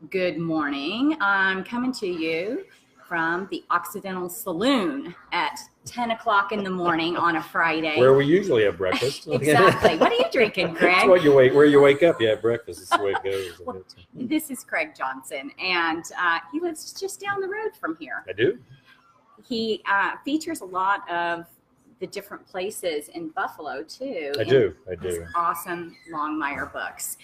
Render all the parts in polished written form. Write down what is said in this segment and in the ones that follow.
Good morning. I'm coming to you from the Occidental Saloon at 10 o'clock in the morning on a Friday. Where we usually have breakfast. Exactly. What are you drinking, Craig? That's what you where you wake up, you have breakfast. That's the way it goes. Well, this is Craig Johnson, and he lives just down the road from here. I do. He features a lot of the different places in Buffalo, too. I do. Awesome Longmire books.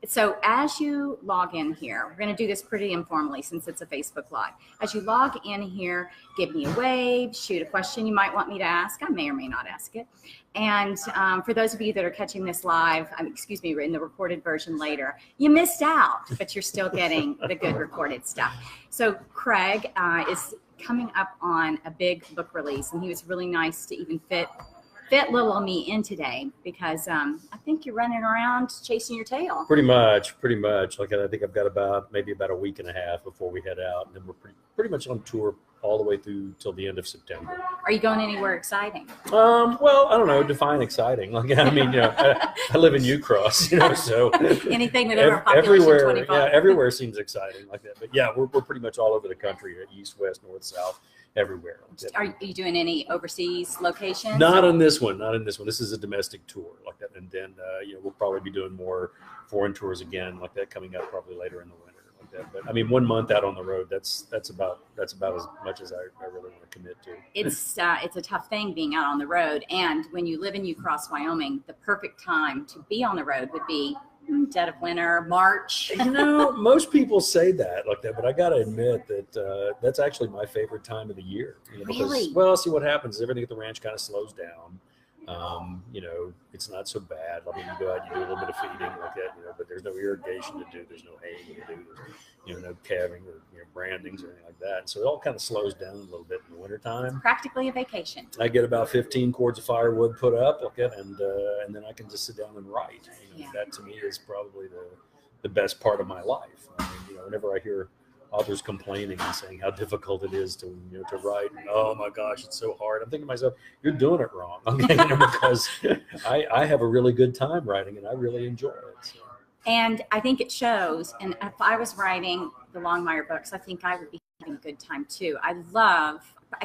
So as you log in here, we're going to do this pretty informally since it's a Facebook Live. As you log in here, give me a wave, shoot a question you might want me to ask. I may or may not ask it. And for those of you that are catching this live, excuse me, in the recorded version later, you missed out, but you're still getting the good recorded stuff. So Craig is coming up on a big book release, and he was really nice to even fit little me in today because I think you're running around chasing your tail. Pretty much. Like I think I've got maybe about a week and a half before we head out, and then we're pretty much on tour all the way through till the end of September. Are you going anywhere exciting? Well, I don't know. Define exciting. Like I mean, I live in Ucross, so anything with over population everywhere, 25. yeah, everywhere seems exciting like that. But yeah, we're pretty much all over the country, east, west, north, south. Everywhere. Are you doing any overseas locations? Not on this one. This is a domestic tour like that, and then we'll probably be doing more foreign tours again like that coming up probably later in the winter like that. But I mean, 1 month out on the road, that's about as much as I really want to commit to. It's a tough thing being out on the road, and when you live in Ucross, Wyoming, the perfect time to be on the road would be dead of winter, March. Most people say that like that, but I got to admit that that's actually my favorite time of the year. Really? Well, see what happens is everything at the ranch kind of slows down. It's not so bad. I mean, you go out, you do a little bit of feeding like that, but there's no irrigation to do. There's no haying to do. There's, no calving or brandings or anything like that. And so it all kind of slows down a little bit in the wintertime. Practically a vacation. I get about 15 cords of firewood put up like that, and then I can just sit down and write. That to me is probably the best part of my life. I mean, whenever I hear authors complaining and saying how difficult it is to write, and, oh my gosh, it's so hard, I'm thinking to myself, you're doing it wrong, okay? Because I have a really good time writing, and I really enjoy it. So. And I think it shows. And if I was writing the Longmire books, I think I would be having a good time too. I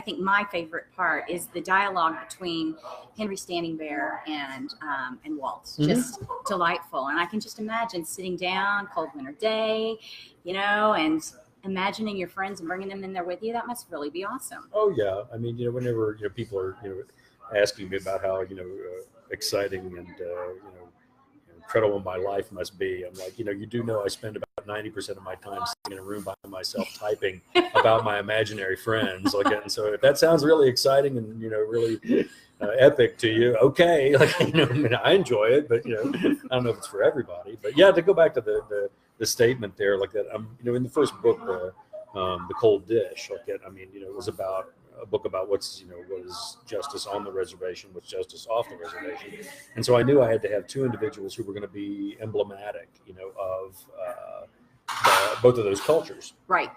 think my favorite part is the dialogue between Henry Standing Bear and Walt. Just delightful. And I can just imagine sitting down, cold winter day, and imagining your friends and bringing them in there with you. That must really be awesome. Oh yeah. I mean, whenever people are asking me about how exciting and incredible my life must be, I'm like, you do know I spend about 90% of my time sitting in a room by myself typing about my imaginary friends like that. And so if that sounds really exciting and really epic to you, okay, I enjoy it, but I don't know if it's for everybody. But yeah, to go back to the statement there like that, in the first book, The Cold Dish, like that, it was about a book about what is justice on the reservation, what's justice off the reservation. And so I knew I had to have two individuals who were going to be emblematic, of both of those cultures. Right.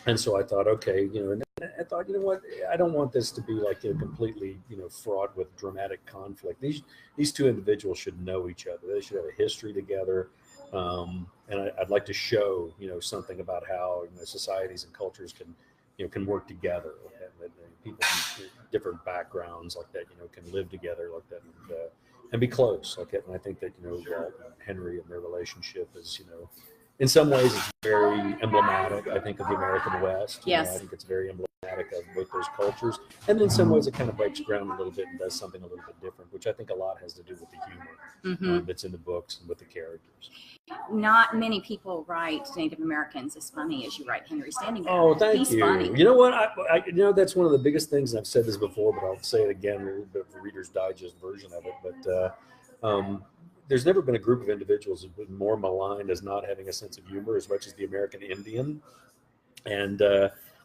And so I thought, okay, and I thought, what, I don't want this to be like completely, fraught with dramatic conflict. These two individuals should know each other. They should have a history together. And I'd like to show, something about how societies and cultures can work together. And people from different backgrounds like that, can live together like that and be close like that. And I think that, Walt and Henry and their relationship is, in some ways it's very emblematic, I think, of the American West. Yes. I think it's very emblematic of both those cultures. And in some ways it kind of breaks ground a little bit and does something a little bit different, which I think a lot has to do with the humor that's in the books and with the characters. Not many people write Native Americans as funny as you write Henry Standing Bear. Oh, thank He's you. funny. You know what? I that's one of the biggest things, and I've said this before, but I'll say it again, a little bit of a Reader's Digest version of it. But there's never been a group of individuals who've been more maligned as not having a sense of humor as much as the American Indian. And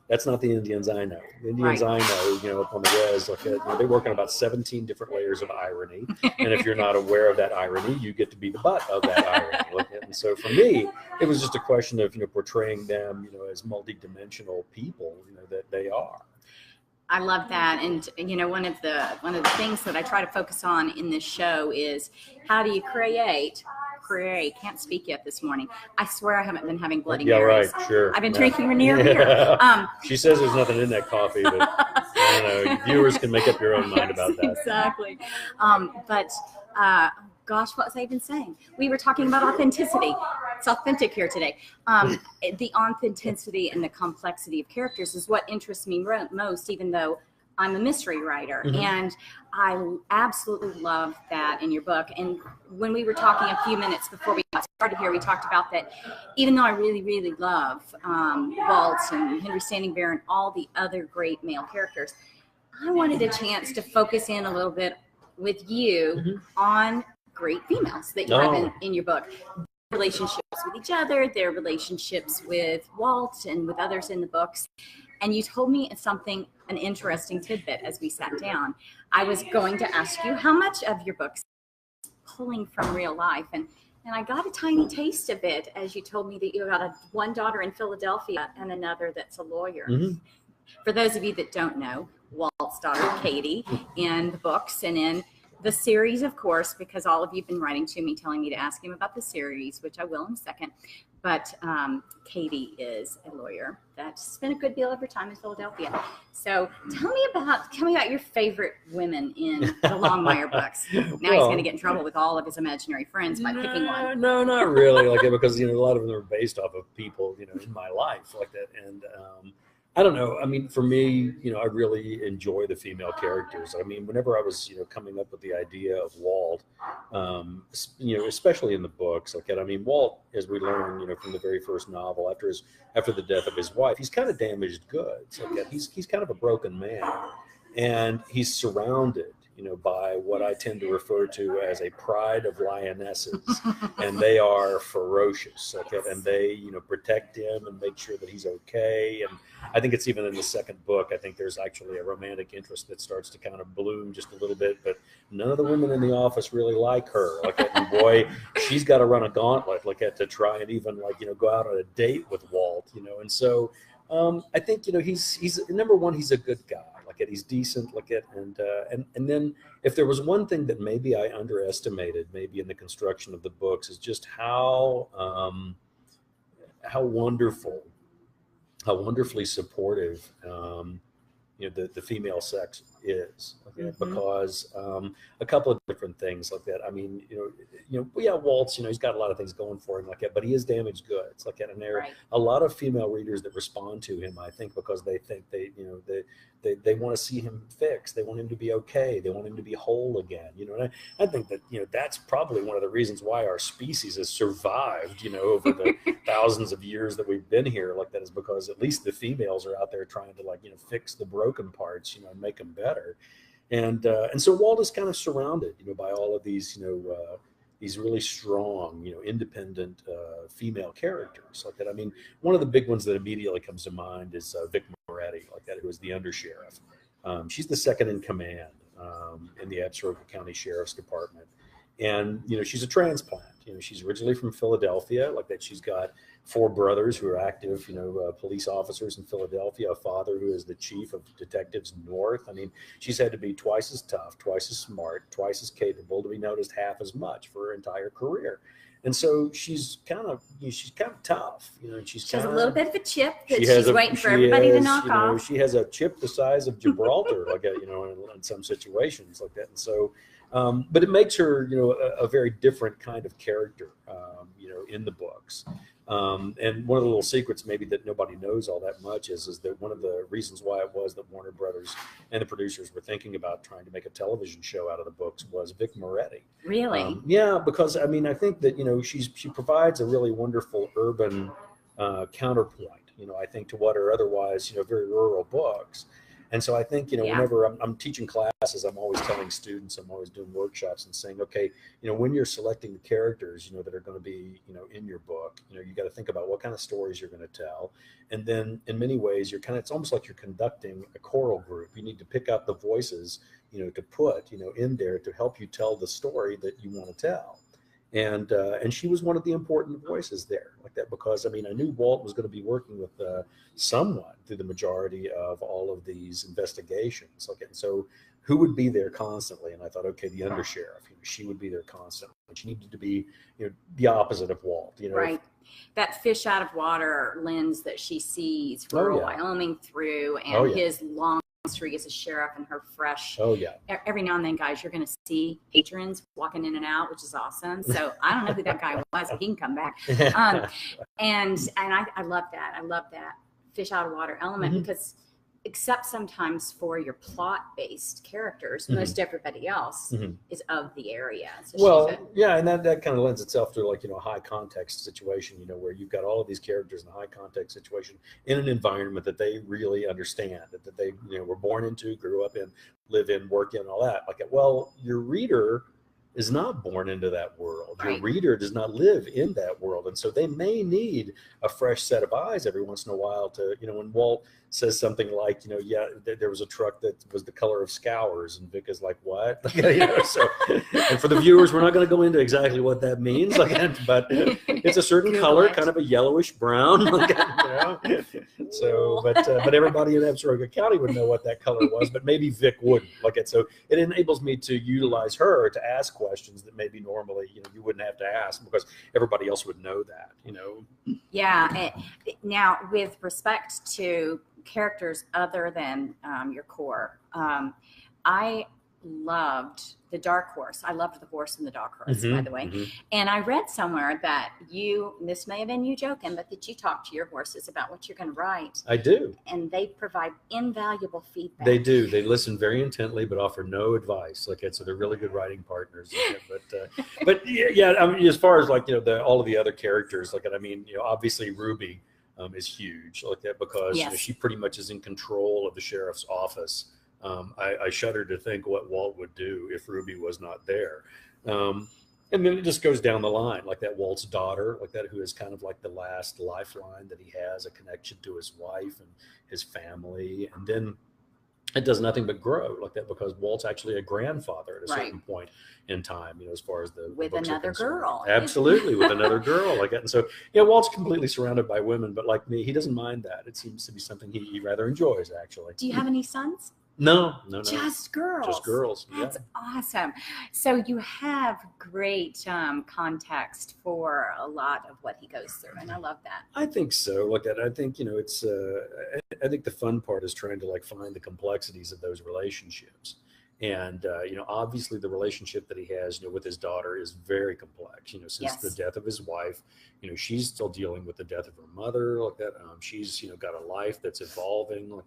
that's not the Indians I know. The Indians Right. I know, up on the res, they work on about 17 different layers of irony. And if you're not aware of that irony, you get to be the butt of that irony. And so for me, it was just a question of, portraying them, as multidimensional people, that they are. I love that. And, one of the things that I try to focus on in this show is how do you create pray. Can't speak yet this morning. I swear I haven't been having Bloody Yeah, Marys. right, sure. I've been drinking Rainier beer. She says there's nothing in that coffee, but I don't know. Viewers can make up your own mind about that. Exactly. Gosh, what was I even saying? We were talking about authenticity. It's authentic here today. The authenticity and the complexity of characters is what interests me most, even though I'm a mystery writer. Mm-hmm. And I absolutely love that in your book. And when we were talking a few minutes before we got started here, we talked about that even though I really, really love Walt and Henry Standing Bear and all the other great male characters, I wanted a chance to focus in a little bit with you on great females that you have in your book. Relationships with each other, their relationships with Walt and with others in the books. And you told me an interesting tidbit as we sat down. I was going to ask you how much of your books pulling from real life. And I got a tiny taste of it as you told me that you got one daughter in Philadelphia and another that's a lawyer. For those of you that don't know, Walt's daughter, Cady, in the books and in the series, of course, because all of you have been writing to me telling me to ask him about the series, which I will in a second. But Cady is a lawyer that spent a good deal of her time in Philadelphia. So tell me about your favorite women in the Longmire books. Now he's going to get in trouble with all of his imaginary friends by picking one. No, not really. Because a lot of them are based off of people in my life like that, and I don't know. I mean, for me, I really enjoy the female characters. I mean, whenever I was, coming up with the idea of Walt, especially in the books, like that. I mean, Walt, as we learn, from the very first novel, after the death of his wife, he's kind of damaged goods. Like that. He's kind of a broken man, and he's surrounded, by what I tend to refer to as a pride of lionesses, and they are ferocious. Okay? And they, protect him and make sure that he's okay. And I think it's even in the second book, I think there's actually a romantic interest that starts to kind of bloom just a little bit, but none of the women in the office really like her. Like, and boy, she's got to run a gauntlet, to try and even go out on a date with Walt, and so I think, he's number one, he's a good guy. He's decent, and then if there was one thing that maybe I underestimated, maybe in the construction of the books, is just how wonderfully supportive the female sex is, because a couple of different things like that. I mean, Walt's, he's got a lot of things going for him like that, but he is damaged goods like that, and there are a lot of female readers that respond to him, I think, because they think they want to see him fixed. They want him to be okay. They want him to be whole again. And I think that that's probably one of the reasons why our species has survived. Over the thousands of years that we've been here, like that, is because at least the females are out there trying to fix the broken parts, and make them better. And so Walt is kind of surrounded, by all of these, these really strong, independent female characters like that. I mean, one of the big ones that immediately comes to mind is Vic Moretti, like that, who is the undersheriff. She's the second in command in the Absaroka County Sheriff's Department. And, she's a transplant. She's originally from Philadelphia, like that. She's got 4 brothers who are active, police officers in Philadelphia, a father who is the chief of detectives north. I mean, she's had to be twice as tough, twice as smart, twice as capable to be noticed half as much for her entire career. And so she's kind of tough, and she has a little bit of a chip that she's waiting for everybody to knock off. She has a chip the size of Gibraltar, in some situations like that. And so, but it makes her, a very different kind of character, in the books. And one of the little secrets maybe that nobody knows all that much is that one of the reasons why it was that Warner Brothers and the producers were thinking about trying to make a television show out of the books was Vic Moretti. Really? Yeah, because I mean, I think that, she provides a really wonderful urban counterpoint, I think, to what are otherwise, very rural books. And so I think, whenever I'm teaching classes, I'm always telling students, I'm always doing workshops and saying, okay, when you're selecting the characters, that are going to be, in your book, you got to think about what kind of stories you're going to tell. And then in many ways, it's almost like you're conducting a choral group. You need to pick out the voices, to put, in there to help you tell the story that you want to tell. And she was one of the important voices there, like that, because I mean, I knew Walt was going to be working with someone through the majority of all of these investigations. Okay, and so who would be there constantly? And I thought, okay, the undersheriff, she would be there constantly. She needed to be, the opposite of Walt, Right. That fish out of water lens that she sees rural Wyoming through, and his long history as a sheriff and her fresh. Oh yeah. Every now and then, guys, you're going to see patrons walking in and out, which is awesome. So I don't know who that guy was. He can come back. And I love that. I love that fish out of water element because, except sometimes for your plot-based characters, most everybody else is of the area. So and that kind of lends itself to like, a high context situation, where you've got all of these characters in a high context situation in an environment that they really understand, that they, were born into, grew up in, live in, work in, all that. Like, well, your reader is not born into that world. Your reader does not live in that world. And so they may need a fresh set of eyes every once in a while to, when Walt says something like, there was a truck that was the color of scours, and Vic is like, what? So, and for the viewers, we're not going to go into exactly what that means, but it's a certain color, kind of a yellowish brown, So, but everybody in Absaroka County would know what that color was, but maybe Vic wouldn't. So it enables me to utilize her to ask questions that maybe normally, you wouldn't have to ask because everybody else would know that, Yeah. Now, with respect to characters other than your core, I loved the dark horse. I loved the horse and the dark horse, by the way. And I read somewhere that this may have been you joking, but that you talk to your horses about what you're going to write. I do. And they provide invaluable feedback. They do. They listen very intently, but offer no advice. So they're really good writing partners. But I mean, as far as all of the other characters, obviously Ruby is huge because she pretty much is in control of the sheriff's office. I shudder to think what Walt would do if Ruby was not there. And then it just goes down the line, like that Walt's daughter, who is kind of like the last lifeline that he has, a connection to his wife and his family. And then it does nothing but grow because Walt's actually a grandfather at a certain point in time, as far as with another girl. Absolutely, with another girl And so, Walt's completely surrounded by women, but like me, he doesn't mind that. It seems to be something he rather enjoys, actually. Do you have any sons? No. Just girls. Just girls. That's awesome. So you have great context for a lot of what he goes through, and I love that. I think so. I think it's. I think the fun part is trying to find the complexities of those relationships, and obviously the relationship that he has, with his daughter is very complex. Since the death of his wife, she's still dealing with the death of her mother, she's got a life that's evolving,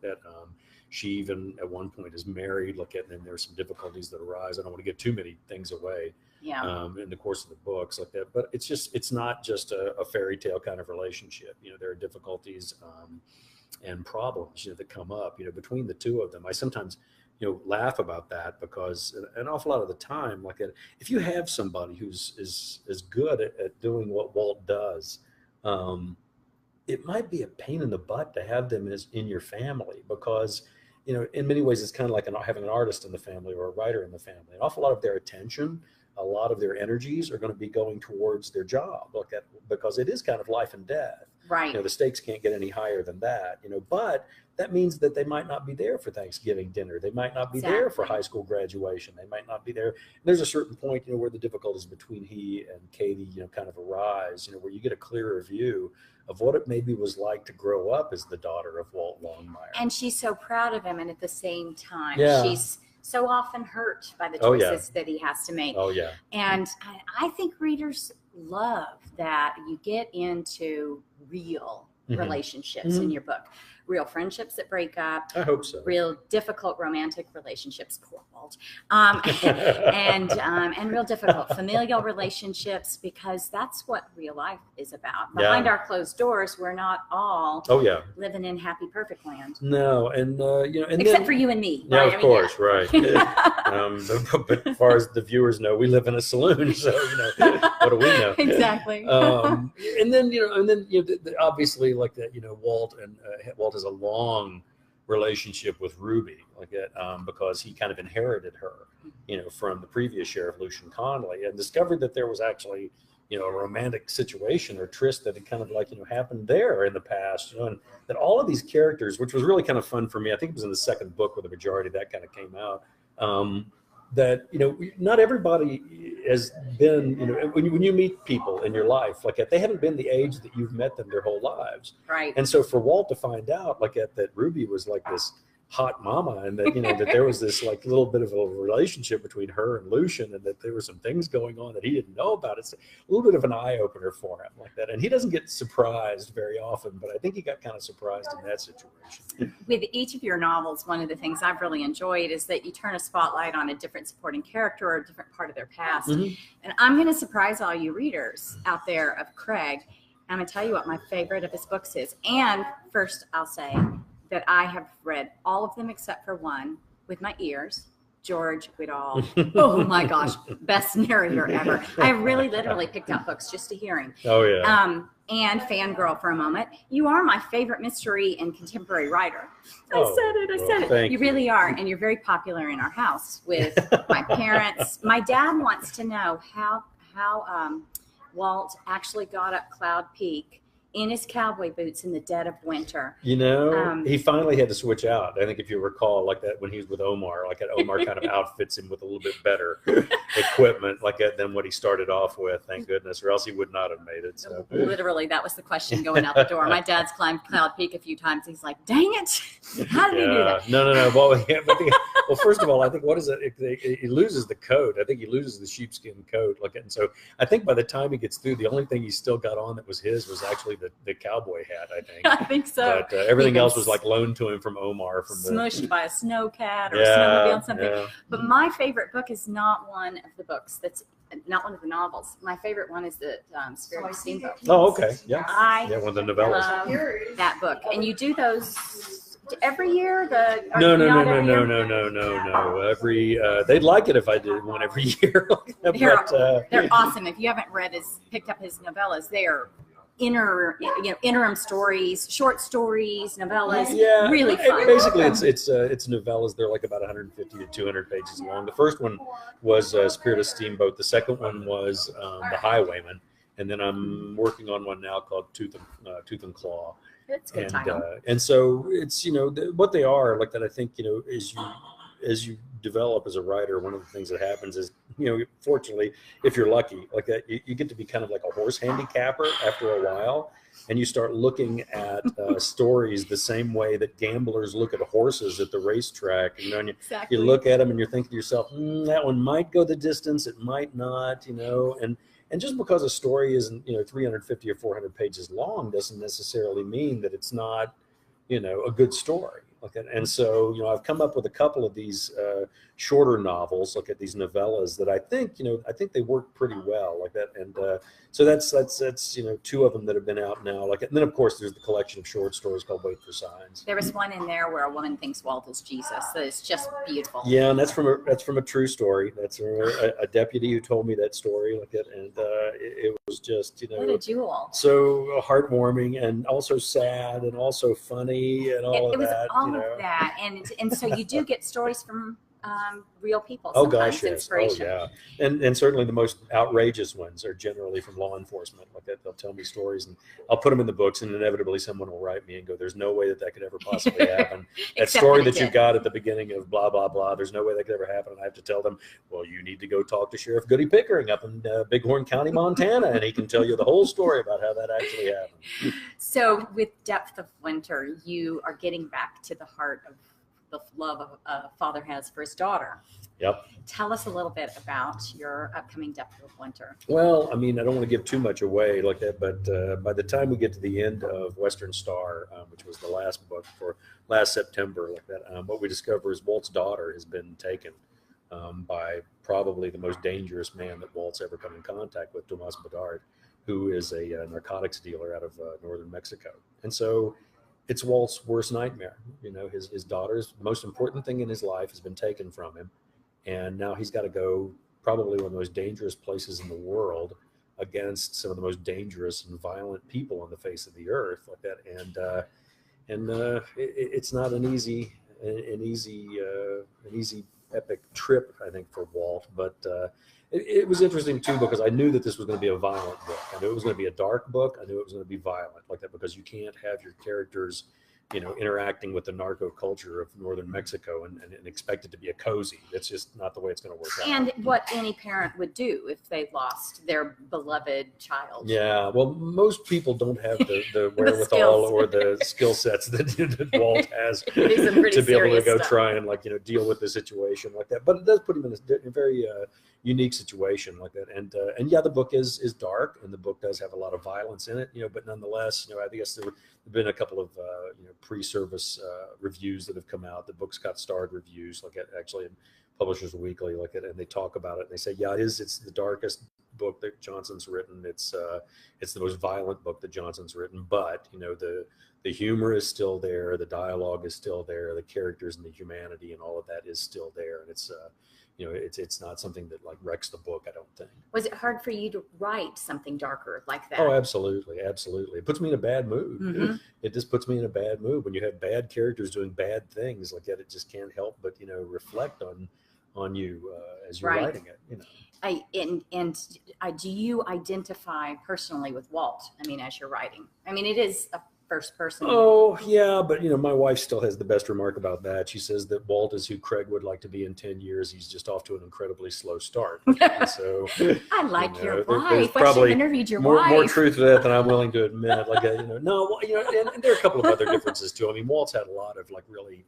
She even at one point is married, and then there's some difficulties that arise. I don't want to give too many things away in the course of the books but it's not just a fairy tale kind of relationship. There are difficulties and problems, that come up, between the two of them. I sometimes, laugh about that because an awful lot of the time, if you have somebody who's is good at doing what Walt does, it might be a pain in the butt to have them in your family because, in many ways, it's kind of like having an artist in the family or a writer in the family. An awful lot of their attention, a lot of their energies are going to be going towards their job, because it is kind of life and death. Right. The stakes can't get any higher than that, but that means that they might not be there for Thanksgiving dinner. They might not be there for high school graduation. They might not be there. And there's a certain point, where the difficulties between he and Cady, kind of arise, where you get a clearer view of what it maybe was like to grow up as the daughter of Walt Longmire. And she's so proud of him. And at the same time, Yeah. she's so often hurt by the choices that he has to make. Oh, yeah. And I think readers love that you get into real relationships in your book. Real friendships that break up. I hope so. Real difficult romantic relationships, poor Walt, and real difficult familial relationships, because that's what real life is about. Behind our closed doors, we're not all living in happy, perfect land. No, and and except for you and me. Yeah, right? of course, right. But as far as the viewers know, we live in a saloon, so what do we know? Exactly. And then obviously, Walt has a long relationship with Ruby, like that, because he kind of inherited her, from the previous sheriff, Lucian Conley, and discovered that there was actually, a romantic situation or tryst that had kind of happened there in the past, and that all of these characters, which was really kind of fun for me. I think it was in the second book where the majority of that kind of came out. That not everybody has been, when you meet people in your life like that, they haven't been the age that you've met them their whole lives, right? And so for Walt to find out that Ruby was like this hot mama, and that that there was this like little bit of a relationship between her and Lucian, and that there were some things going on that he didn't know about. It's a little bit of an eye-opener for him like that, and he doesn't get surprised very often, but I think he got kind of surprised in that situation. With each of your novels, one of the things I've really enjoyed is that you turn a spotlight on a different supporting character or a different part of their past. And I'm going to surprise all you readers out there of Craig. I'm going to tell you what my favorite of his books is. And first, I'll say that I have read all of them except for one with my ears. George Goodall. Oh my gosh, best narrator ever. I really literally picked out books just to hear him. Oh yeah. And fangirl for a moment. You are my favorite mystery and contemporary writer. I said it. You really are, and you're very popular in our house with my parents. My dad wants to know how Walt actually got up Cloud Peak in his cowboy boots in the dead of winter. He finally had to switch out. I think if you recall, like that when he was with Omar, like that Omar kind of outfits him with a little bit better equipment like that than what he started off with, thank goodness, or else he would not have made it. So literally, that was the question going out the door. My dad's climbed Cloud Peak a few times. He's like, dang it, how did he do that? No. Well, first of all, I think what is it? He loses the coat. I think he loses the sheepskin coat. And so I think by the time he gets through, the only thing he still got on that was his was actually the cowboy hat, I think. I think so. But everything else was like loaned to him from Omar. Smushed by a snowcat or a snowmobile, something. Yeah. But my favorite book is not one of the books. That's not one of the novels. My favorite one is the Spirit of Steamboat. Oh, okay. Yeah. One of the novellas. Love that book. And you do those every year? No. They'd like it if I did one every year. They're awesome. If you haven't picked up his novellas, they are interim stories, short stories, novellas. Yeah, really fun. Basically, it's novellas. They're like about 150 to 200 pages long. The first one was Spirit of Steamboat. The second one was The Highwayman, and then I'm working on one now called Tooth and Claw. It's a good title. And so it's what they are like that. I think as you develop as a writer, one of the things that happens is, fortunately, if you're lucky like that, you get to be kind of like a horse handicapper after a while, and you start looking at stories the same way that gamblers look at horses at the racetrack. And Exactly. You look at them and you're thinking to yourself, that one might go the distance, it might not, and just because a story isn't 350 or 400 pages long doesn't necessarily mean that it's not a good story. And so, I've come up with a couple of these shorter novels, these novellas that I think they work pretty well like that. And so that's two of them that have been out now. And then of course there's the collection of short stories called Wait for Signs. There was one in there where a woman thinks Walt is Jesus. That is just beautiful. Yeah, and that's from a true story. That's from a deputy who told me that story and it was just what a jewel. So heartwarming and also sad and also funny and all of that. It was all of that, and so you do get stories from real people. Oh gosh, yes. Inspiration. Oh yeah, and certainly the most outrageous ones are generally from law enforcement. Like that, they'll tell me stories, and I'll put them in the books, and inevitably someone will write me and go, "There's no way that could ever possibly happen." That story that you got at the beginning of blah blah blah. There's no way that could ever happen. And I have to tell them, well, you need to go talk to Sheriff Goody Pickering up in Bighorn County, Montana, and he can tell you the whole story about how that actually happened. So, with Depth of Winter, you are getting back to the heart of the love a father has for his daughter. Yep. Tell us a little bit about your upcoming Depth of Winter. Well, I mean, I don't want to give too much away like that, but by the time we get to the end of Western Star, which was the last book for last September, like that, what we discover is Walt's daughter has been taken by probably the most dangerous man that Walt's ever come in contact with, Tomas Bedard, who is a narcotics dealer out of northern Mexico. And so it's Walt's worst nightmare. His daughter's most important thing in his life has been taken from him. And now he's got to go probably one of the most dangerous places in the world against some of the most dangerous and violent people on the face of the earth like that. and it's not an easy epic trip, I think, for Walt, but it was interesting too, because I knew that this was going to be a violent book. I knew it was going to be a dark book. I knew it was going to be violent like that, because you can't have your characters, interacting with the narco culture of northern Mexico and expect it to be a cozy. That's just not the way it's going to work out. And what any parent would do if they lost their beloved child. Yeah, well, most people don't have the wherewithal or the skill sets that Walt has to be able to go try and deal with the situation like that. But it does put him in a very unique situation like that. And yeah, the book is dark, and the book does have a lot of violence in it, but nonetheless, I guess there have been a couple of pre-service reviews that have come out. The book's got starred reviews, actually in Publishers Weekly, and they talk about it and they say, yeah, it's the darkest book that Johnson's written. It's the most violent book that Johnson's written, but the humor is still there, the dialogue is still there, the characters and the humanity and all of that is still there, and it's it's not something that wrecks the book, I don't think. Was it hard for you to write something darker like that? Oh, absolutely. It puts me in a bad mood. Mm-hmm. It just puts me in a bad mood when you have bad characters doing bad things like that. It just can't help but reflect on you as you're writing it. Do you identify personally with Walt? As you're writing, it is a first person. Oh yeah, but my wife still has the best remark about that. She says that Walt is who Craig would like to be in 10 years. He's just off to an incredibly slow start. So I like your wife. Probably interviewed your wife. More truth to that than I'm willing to admit. No, and there are a couple of other differences too. Walt's had a lot of really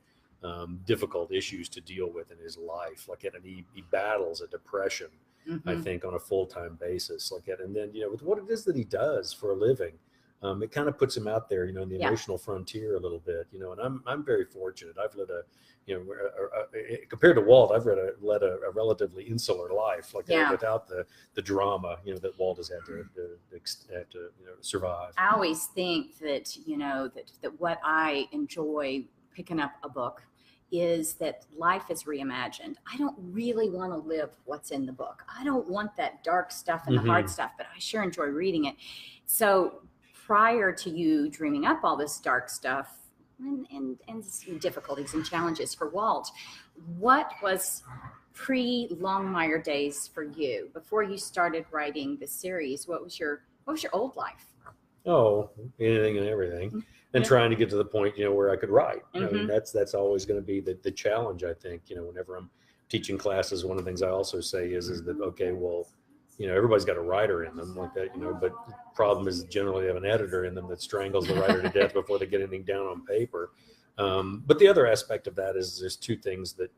difficult issues to deal with in his life. And he battles a depression, mm-hmm. I think, on a full-time basis. And then with what it is that he does for a living. It kind of puts him out there, in the emotional frontier a little bit, and I'm very fortunate. I've led compared to Walt, I've led a relatively insular life, without the drama, that Walt has had to survive. I always think that, that what I enjoy picking up a book is that life is reimagined. I don't really want to live what's in the book. I don't want that dark stuff and the hard stuff, but I sure enjoy reading it. So prior to you dreaming up all this dark stuff and difficulties and challenges for Walt, what was pre-Longmire Days for you? Before you started writing the series, what was your old life? Oh, anything and everything. And trying to get to the point, where I could write. Mm-hmm. That's always going to be the challenge, I think. Whenever I'm teaching classes, one of the things I also say is that, okay, well, everybody's got a writer in them like that, but the problem is generally they have an editor in them that strangles the writer to death before they get anything down on paper. But the other aspect of that is there's two things that,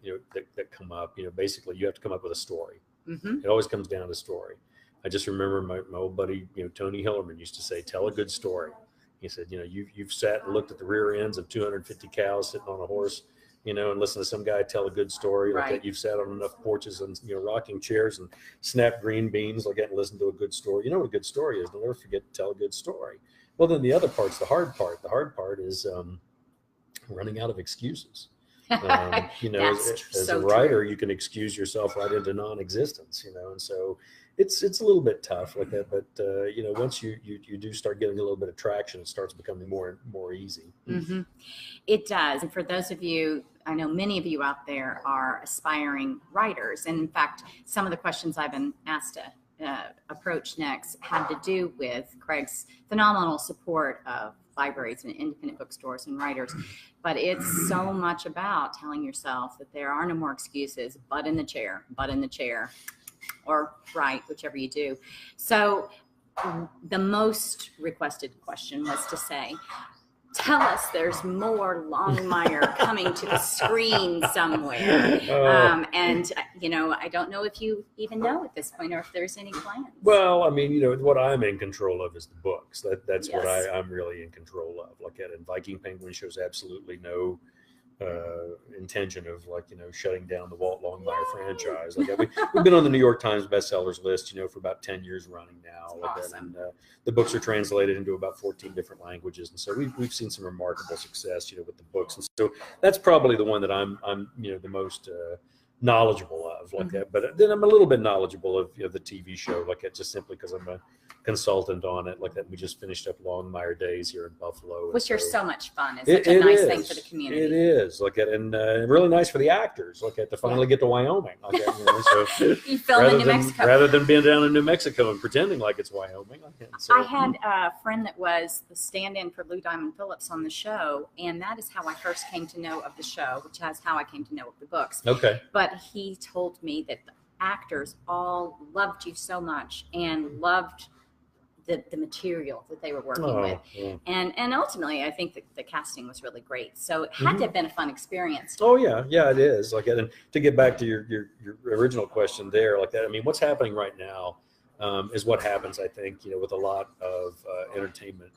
that come up. Basically you have to come up with a story. Mm-hmm. It always comes down to story. I just remember my old buddy, Tony Hillerman used to say, tell a good story. He said, you've sat and looked at the rear ends of 250 cows sitting on a horse, and listen to some guy tell a good story like that. You've sat on enough porches and, rocking chairs and snapped green beans like that and listened to a good story. You know what a good story is. Don't ever forget to tell a good story. Well, then the other part's the hard part. The hard part is running out of excuses. As a writer, you can excuse yourself right into non-existence, and so it's a little bit tough like that. But, once you do start getting a little bit of traction, it starts becoming more easy. Mm-hmm. It does. And for those of you, I know many of you out there are aspiring writers. And in fact, some of the questions I've been asked to approach next had to do with Craig's phenomenal support of libraries and independent bookstores and writers. But it's so much about telling yourself that there are no more excuses, butt in the chair, or write, whichever you do. So the most requested question was to say, tell us there's more Longmire coming to the screen somewhere. And, I don't know if you even know at this point or if there's any plans. Well, what I'm in control of is the books. That's yes. What I'm really in control of. And Viking Penguin shows absolutely no intention of shutting down the Walt Longmire franchise. We've been on the New York Times bestsellers list, for about 10 years running now. Awesome. And the books are translated into about 14 different languages, and so we've seen some remarkable success, with the books. And so that's probably the one that I'm the most knowledgeable of, that. But then I'm a little bit knowledgeable of the TV show, just simply because I'm consultant on it like that. We just finished up Longmire Days here in Buffalo, which are so much fun. It's such a nice thing for the community. It is like that, and really nice for the actors like that to finally get to Wyoming. Like that, you know, so you film in New Mexico rather than being down in New Mexico and pretending like it's Wyoming. So, I had a friend that was the stand-in for Lou Diamond Phillips on the show, and that is how I first came to know of the show, which is how I came to know of the books. Okay. But he told me that the actors all loved you so much and loved the material that they were working with. Yeah. And ultimately, I think the casting was really great. So it had to have been a fun experience. Oh, yeah. Yeah, it is. Like, and to get back to your original question there, like that, I mean, what's happening right now is what happens, I think, you know, with a lot of entertainment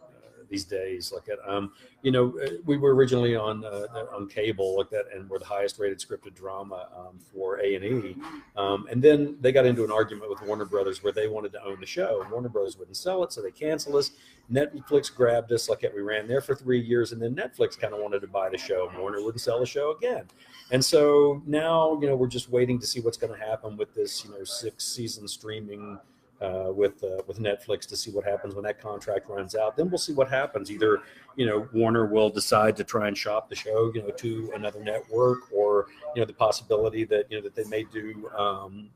these days. Like that, you know, we were originally on cable like that, and we're the highest rated scripted drama for A&E. And then they got into an argument with Warner Brothers where they wanted to own the show, and Warner Brothers wouldn't sell it, so they canceled us. Netflix grabbed us like that. We ran there for 3 years, and then Netflix kind of wanted to buy the show, and Warner wouldn't sell the show again. And so now, you know, we're just waiting to see what's going to happen with this, you know, 6-season streaming with Netflix, to see what happens when that contract runs out. Then we'll see what happens. Either, you know, Warner will decide to try and shop the show, you know, to another network, or, you know, the possibility that, you know, that they may do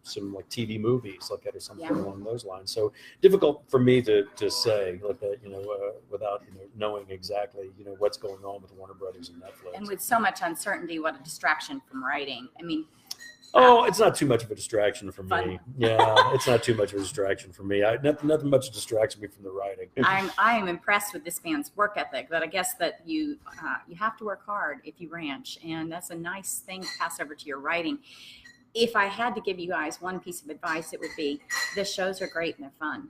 some like TV movies like that or something along those lines. So difficult for me to say like that, you know, without, you know, knowing exactly, you know, what's going on with Warner Brothers and Netflix. And with so much uncertainty, what a distraction from writing. I mean, oh, it's not too much of a distraction for me. Yeah, it's not too much of a distraction for me. Nothing much distracts me from the writing. I am impressed with this man's work ethic, but I guess that you have to work hard if you ranch, and that's a nice thing to pass over to your writing. If I had to give you guys one piece of advice, it would be the shows are great and they're fun.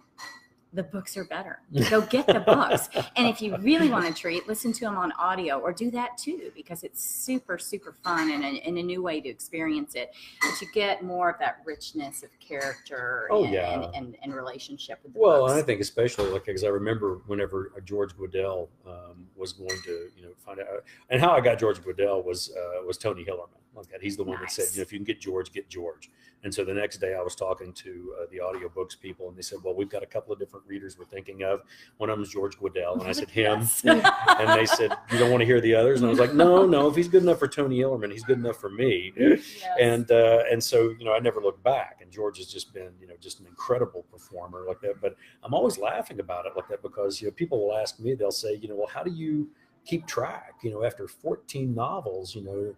The books are better. Go get the books. And if you really want to treat, listen to them on audio, or do that too, because it's super, super fun and a new way to experience it. But you get more of that richness of character and relationship with the books. And I think especially like, because I remember whenever George Guidall was going to, you know, find out, and how I got George Guidall was Tony Hillerman. Like that. He's the one that said, you know, if you can get George, get George. And so the next day I was talking to the audiobooks people, and they said, well, we've got a couple of different readers we're thinking of. One of them is George Guidall. And I said, him. And they said, you don't want to hear the others? And I was like, no, if he's good enough for Tony Hillerman, he's good enough for me. Yes. And so, you know, I never looked back. And George has just been, you know, just an incredible performer like that. But I'm always laughing about it like that, because, you know, people will ask me, they'll say, you know, well, how do you keep track, you know, after 14 novels, you know,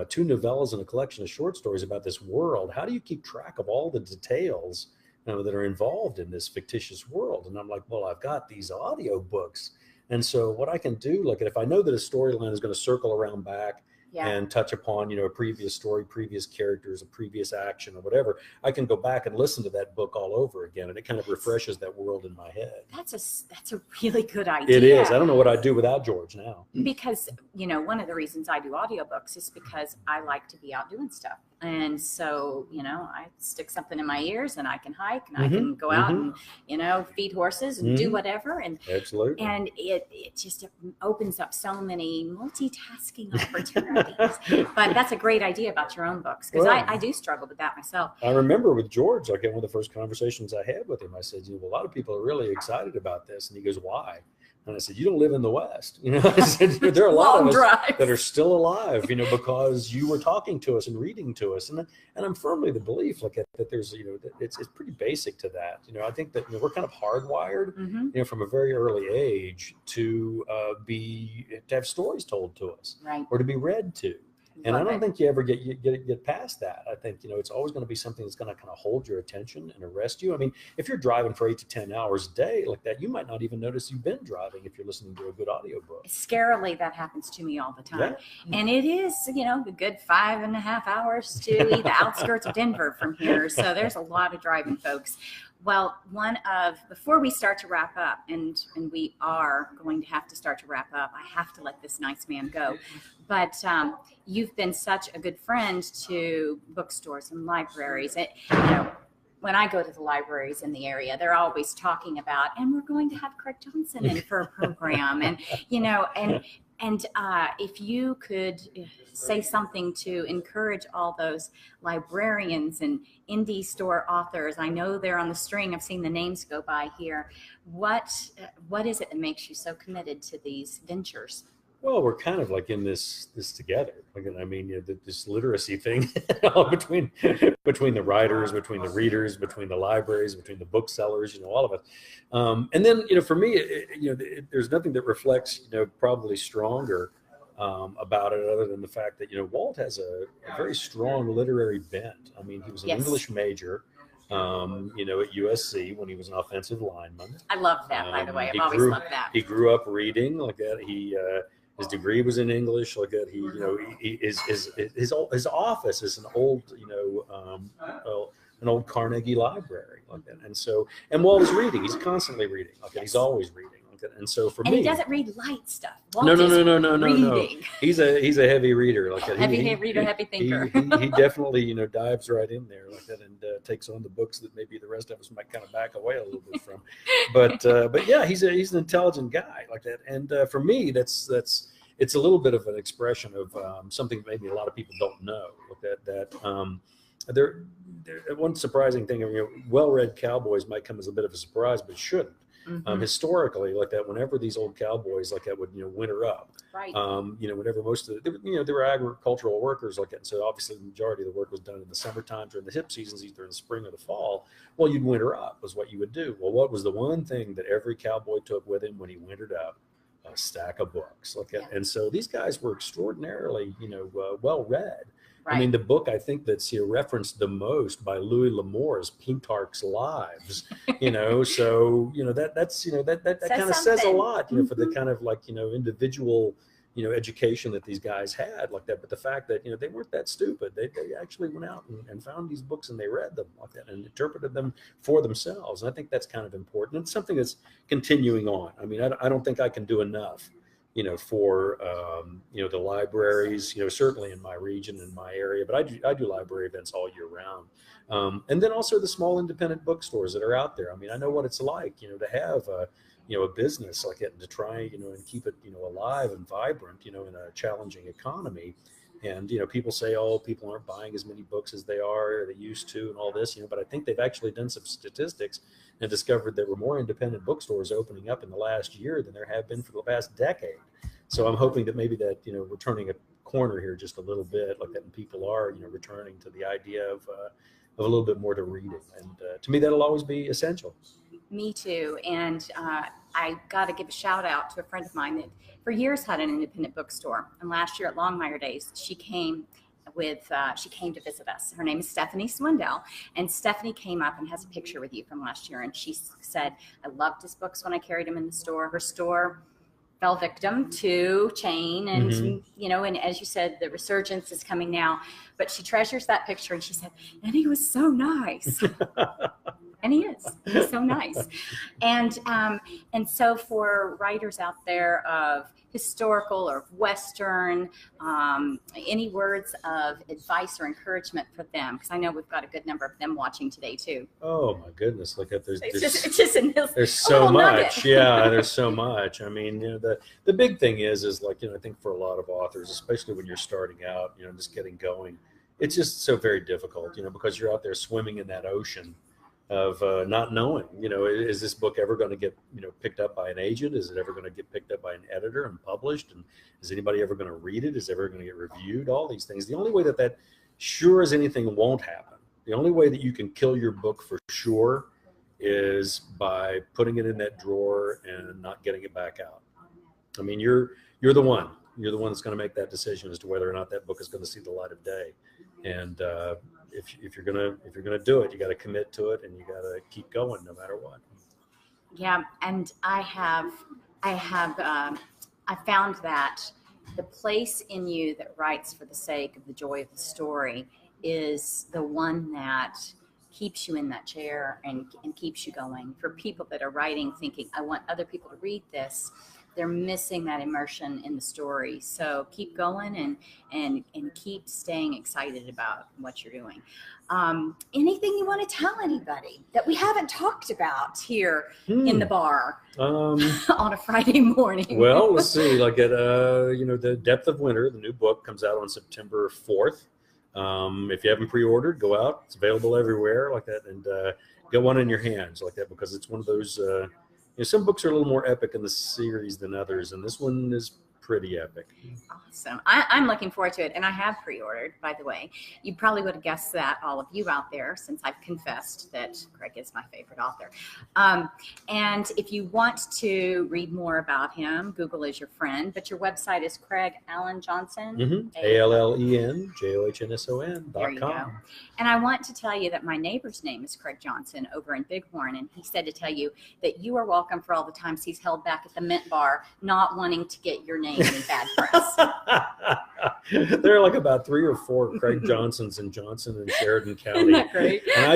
2 novellas and a collection of short stories about this world, how do you keep track of all the details, you know, that are involved in this fictitious world? And I'm like, well, I've got these audio books. And so what I can do, like if I know that a storyline is going to circle around back and touch upon, you know, a previous story, previous characters, a previous action or whatever, I can go back and listen to that book all over again. And it kind of refreshes that world in my head. That's a really good idea. It is. I don't know what I'd do without George now. Because, you know, one of the reasons I do audiobooks is because I like to be out doing stuff. And so, you know, I stick something in my ears and I can hike and I can go out and, you know, feed horses and do whatever. And absolutely. And it just opens up so many multitasking opportunities. But that's a great idea about your own books, because I do struggle with that myself. I remember with George, like one of the first conversations I had with him, I said, you know, a lot of people are really excited about this. And he goes, why? And I said, you don't live in the West. You know, I said, there are a lot of us that are still alive, you know, because you were talking to us and reading to us. And I'm firmly the belief like that there's, you know, that it's pretty basic to that. You know, I think that, you know, we're kind of hardwired, you know, from a very early age to have stories told to us, or to be read to. And I don't think you ever get past that. I think, you know, it's always going to be something that's going to kind of hold your attention and arrest you. I mean, if you're driving for 8 to 10 hours a day like that, you might not even notice you've been driving if you're listening to a good audiobook. Scarily, that happens to me all the time. Yeah. And it is, you know, a good 5.5 hours to the outskirts of Denver from here. So there's a lot of driving, folks. Well, before we start to wrap up, and we are going to have to start to wrap up, I have to let this nice man go. But you've been such a good friend to bookstores and libraries. You know, when I go to the libraries in the area, they're always talking about, and we're going to have Craig Johnson in for a program. And, you know, and And if you could say something to encourage all those librarians and indie store authors, I know they're on the string. I've seen the names go by here. What is it that makes you so committed to these ventures? Well, we're kind of like in this together. Like, I mean, this literacy thing between the writers, between the readers, between the libraries, between the booksellers, all of it. And then, for me, there's nothing that reflects, probably stronger about it other than the fact that, Walt has a very strong literary bent. I mean, he was an Yes. English major, at USC when he was an offensive lineman. I love that, by the way. I've always loved that. He grew up reading like that. His degree was in English. Like that, his office is an old, an old Carnegie library, like that. And Walt is reading. He's constantly reading. Like that. He's always reading. Like that. And so for me, he doesn't read light stuff. Walt no. He's a heavy reader. Like that. Heavy reader, heavy thinker. He definitely, dives right in there like that and takes on the books that maybe the rest of us might kind of back away a little bit from. But yeah, he's an intelligent guy like that. And for me, it's a little bit of an expression of something that maybe a lot of people don't know. One surprising thing, well-read cowboys might come as a bit of a surprise, but shouldn't. Mm-hmm. Historically, like that, whenever these old cowboys like that would winter up, right? Whenever most of they were agricultural workers like that, and so obviously the majority of the work was done in the summertime during the hip seasons, either in the spring or the fall. Well, you'd winter up was what you would do. Well, what was the one thing that every cowboy took with him when he wintered up? A stack of books like that. And so these guys were extraordinarily well read. Right. I mean, the book I think that's referenced the most by Louis L'Amour is Plutarch's Lives. So that kind of says a lot for the kind of individual education that these guys had like that. But the fact that they weren't that stupid, they actually went out and found these books and they read them like that and interpreted them for themselves. And I think that's kind of important. It's something that's continuing on. I mean, I don't think I can do enough for the libraries, certainly in my region, in my area, but I do library events all year round. And then also the small independent bookstores that are out there. I mean, I know what it's like, to have a business like it and to try, and keep it, alive and vibrant, in a challenging economy. And, people say, oh, people aren't buying as many books as they used to and all this, but I think they've actually done some statistics and discovered there were more independent bookstores opening up in the last year than there have been for the past decade. So I'm hoping that maybe that, we're turning a corner here just a little bit like that, and people are, returning to the idea of a little bit more to reading. And to me, that'll always be essential. Me too. And I got to give a shout out to a friend of mine that for years had an independent bookstore. And last year at Longmire Days, she came to visit us. Her name is Stephanie Swindell. And Stephanie came up and has a picture with you from last year. And she said, I loved his books when I carried them in the store. Her store fell victim to chain and, and as you said, the resurgence is coming now. But she treasures that picture. And she said, and he was so nice. And he's so nice. And so for writers out there of historical or Western, any words of advice or encouragement for them? Because I know we've got a good number of them watching today too. Oh my goodness. Look at there's so much. Yeah, there's so much. I mean, the big thing is like, I think for a lot of authors, especially when you're starting out, just getting going, it's just so very difficult, because you're out there swimming in that ocean of not knowing, is this book ever going to get, picked up by an agent? Is it ever going to get picked up by an editor and published? And is anybody ever going to read it? Is it ever going to get reviewed? All these things. The only way that sure as anything won't happen, the only way that you can kill your book for sure is by putting it in that drawer and not getting it back out. I mean, you're the one. You're the one that's going to make that decision as to whether or not that book is going to see the light of day. And if you're gonna do it, you got to commit to it, and you got to keep going no matter what. Yeah, and I found that the place in you that writes for the sake of the joy of the story is the one that keeps you in that chair and keeps you going. For people that are writing, thinking, I want other people to read this, they're missing that immersion in the story. So keep going and keep staying excited about what you're doing. Anything you want to tell anybody that we haven't talked about here in the bar on a Friday morning? Well, let's see. Like at The Depth of Winter, the new book comes out on September 4th. If you haven't pre-ordered, go out. It's available everywhere like that, and get one in your hands like that, because it's one of those. Some books are a little more epic in the series than others, and this one is pretty epic. Awesome. I'm looking forward to it, and I have pre-ordered, by the way. You probably would have guessed that, all of you out there, since I've confessed that Craig is my favorite author. And if you want to read more about him, Google is your friend, but your website is Craig Allen Johnson. ALLENJOHNSON.com. There you go. And I want to tell you that my neighbor's name is Craig Johnson over in Bighorn, and he said to tell you that you are welcome for all the times he's held back at the Mint Bar, not wanting to get your name in bad press. There are like about 3 or 4 Craig Johnsons in Johnson and Sheridan County. Isn't that great? And I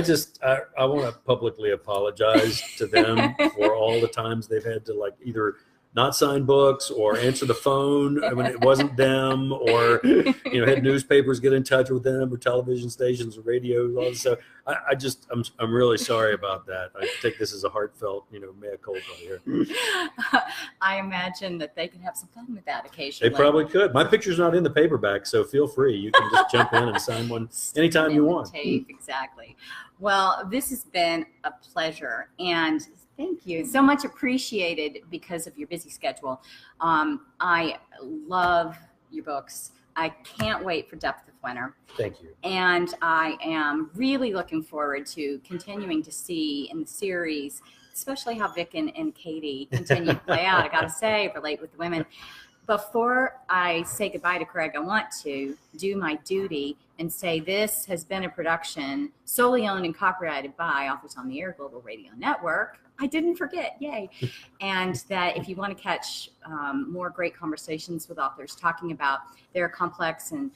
want to publicly apologize to them for all the times they've had to like either not sign books or answer the phone when it wasn't them, or had newspapers get in touch with them, or television stations or radios, all this stuff. I'm really sorry about that. I take this as a heartfelt mea culpa here. I imagine that they can have some fun with that occasionally. They probably could. My picture's not in the paperback, so feel free. You can just jump in and sign one anytime you want. Tape, exactly. Well, this has been a pleasure, and thank you. So much appreciated because of your busy schedule. I love your books. I can't wait for Depth of Winter. Thank you. And I am really looking forward to continuing to see in the series, especially how Vic and Cady continue to play out. I got to say, relate with the women. Before I say goodbye to Craig, I want to do my duty and say this has been a production solely owned and copyrighted by Authors on the Air Global Radio Network. I didn't forget, yay. And that if you want to catch more great conversations with authors talking about their complex and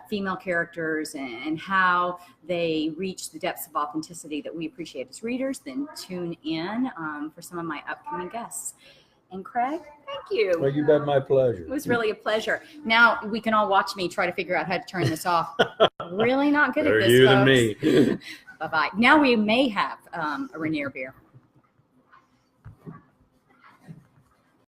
female characters and how they reach the depths of authenticity that we appreciate as readers, then tune in for some of my upcoming guests. And Craig, thank you. Well, you bet, my pleasure. It was really a pleasure. Now we can all watch me try to figure out how to turn this off. Really not good at this, you folks. than me. Bye-bye. Now we may have a Rainier beer.